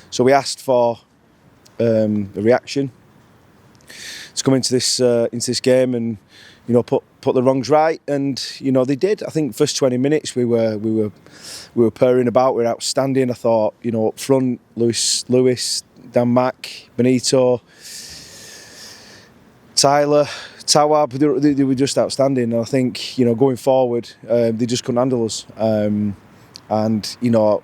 So we asked for a reaction to come into this game and put the wrongs right, and they did. I think first 20 minutes we were purring about. We were outstanding. I thought up front, Lewis, Dan Mack, Benito, Tyler, Tawab, they were just outstanding. And I think going forward, they just couldn't handle us. And we're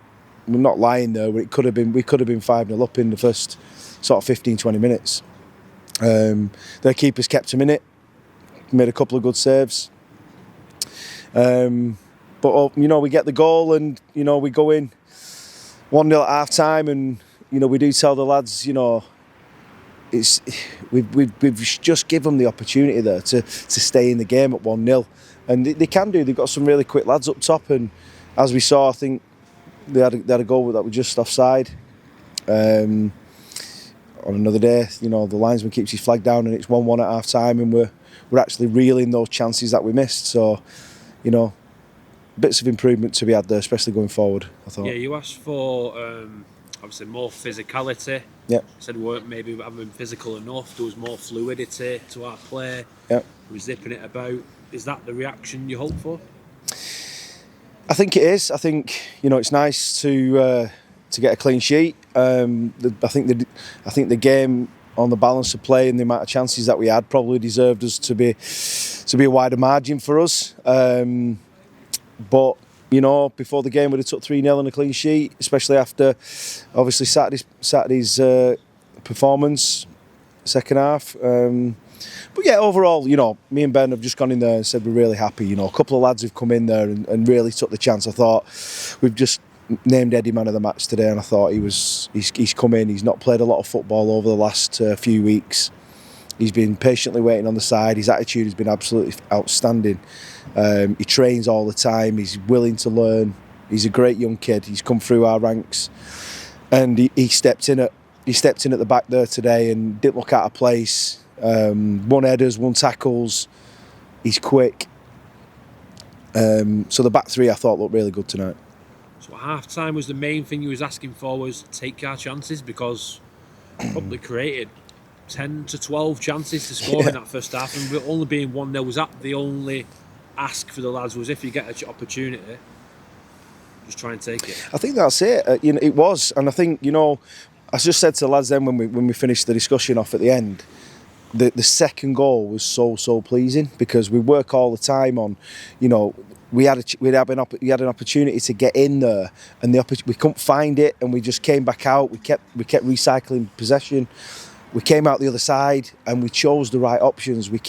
not lying there. We could have been 5-0 up in the first sort of 15-20 minutes. Their keepers kept them in it, made a couple of good saves. But we get the goal, and we go in 1-0 at half time, and we do tell the lads, we've just given them the opportunity there to stay in the game at 1-0, and they can do. They've got some really quick lads up top, and as we saw, I think they had a goal that was just offside. On another day, the linesman keeps his flag down, and it's 1-1 at half time, and we're actually reeling those chances that we missed. So, bits of improvement to be had there, especially going forward, I thought. Yeah, you asked for obviously more physicality. Yeah. Said we weren't maybe having physical enough. There was more fluidity to our play. Yeah. We were zipping it about. Is that the reaction you hope for? I think it is. I think it's nice to get a clean sheet. I think the game, on the balance of play and the amount of chances that we had, probably deserved us to be a wider margin for us. But before the game, we'd have took 3-0 and a clean sheet, especially after obviously Saturday's performance, second half. But yeah, overall, me and Ben have just gone in there and said we're really happy. A couple of lads have come in there and really took the chance. I thought we've just named Eddie man of the match today, and I thought he's come in. He's not played a lot of football over the last few weeks. He's been patiently waiting on the side. His attitude has been absolutely outstanding. He trains all the time. He's willing to learn. He's a great young kid. He's come through our ranks, and he stepped in at the back there today and didn't look out of place. Won headers, won tackles. He's quick. So the back three I thought looked really good tonight. So at half time was the main thing you was asking for was take our chances, because probably created 10 to 12 chances to score in that first half, and we're only being 1-0. Was that the only ask for the lads? Was if you get an opportunity, just try and take it? I think that's it. It was, and I think I just said to the lads then when we finished the discussion off at the end, the second goal was so pleasing, because we work all the time on, we had an opportunity to get in there, and we couldn't find it, and we just came back out. We kept recycling possession. We came out the other side and we chose the right options. We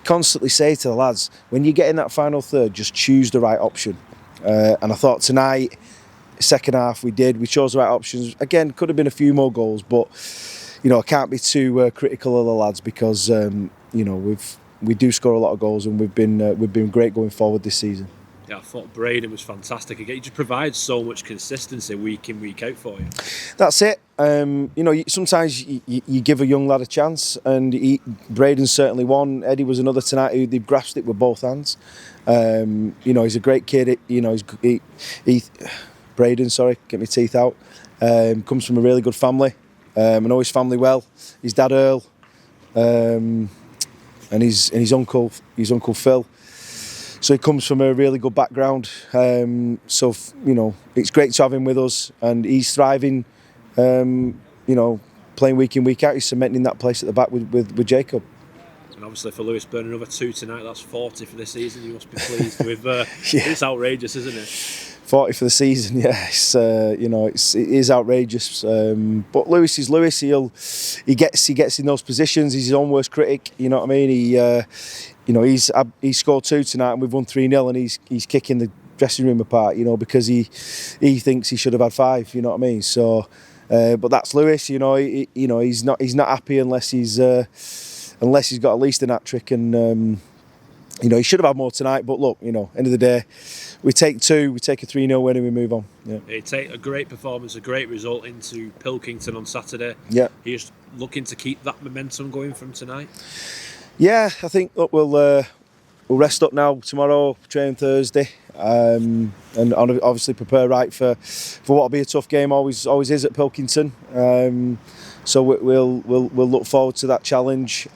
constantly say to the lads, when you get in that final third, just choose the right option. And I thought tonight, second half, we did. We chose the right options. Again, could have been a few more goals, but I can't be too critical of the lads, because we do score a lot of goals, and we've been great going forward this season. Yeah, I thought Braden was fantastic again. He just provides so much consistency week in, week out for you. That's it. Sometimes you give a young lad a chance, and Braden's certainly one. Eddie was another tonight who they grasped it with both hands. He's a great kid. Braden, sorry, get my teeth out. Comes from a really good family. I know his family well. His dad Earl, and his uncle Phil. So he comes from a really good background. So it's great to have him with us, and he's thriving. Playing week in, week out. He's cementing that place at the back with Jacob. And obviously for Lewis Burn, another 2 tonight. That's 40 for the season. You must be pleased with. It's outrageous, isn't it? 40 for the season, yeah. It is outrageous. But Lewis is Lewis. He gets in those positions. He's his own worst critic. You know what I mean? He scored 2 tonight, and we've won 3-0, and he's kicking the dressing room apart. Because he thinks he should have had 5. You know what I mean? So, but that's Lewis. He's not happy unless he's got at least an hat-trick, and he should have had more tonight. But look, end of the day, we take 2, we take a 3-0 win, and we move on. Yeah. He take a great performance, a great result into Pilkington on Saturday. Yeah. He's looking to keep that momentum going from tonight. Yeah, I think we'll we'll rest up now tomorrow, train Thursday, and obviously prepare right for what will be a tough game. Always is at Pilkington. So we'll look forward to that challenge.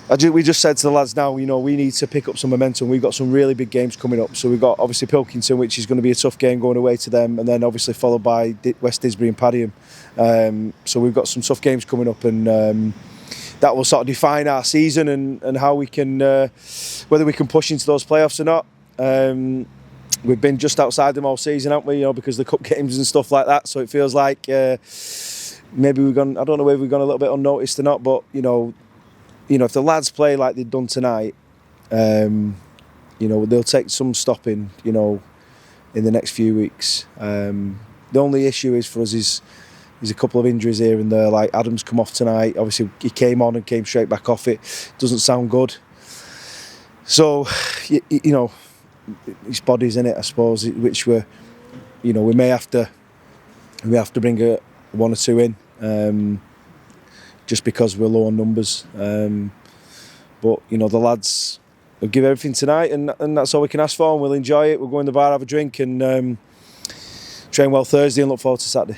We just said to the lads now, we need to pick up some momentum. We've got some really big games coming up. So we've got obviously Pilkington, which is going to be a tough game going away to them, and then obviously followed by West Didsbury and Padiham. So we've got some tough games coming up, and that will sort of define our season and how we can, whether we can push into those playoffs or not. We've been just outside them all season, haven't we? Because of the cup games and stuff like that. So it feels like maybe we've gone. I don't know whether we've gone a little bit unnoticed or not, but if the lads play like they've done tonight, they'll take some stopping, in the next few weeks. The only issue is for us is a couple of injuries here and there. Like Adam's come off tonight. Obviously, he came on and came straight back off. It doesn't sound good. So, his body's in it, I suppose, which we may have to bring one or two in. Just because we're low on numbers. But the lads will give everything tonight, and that's all we can ask for, and we'll enjoy it. We'll go in the bar, have a drink, and train well Thursday, and look forward to Saturday.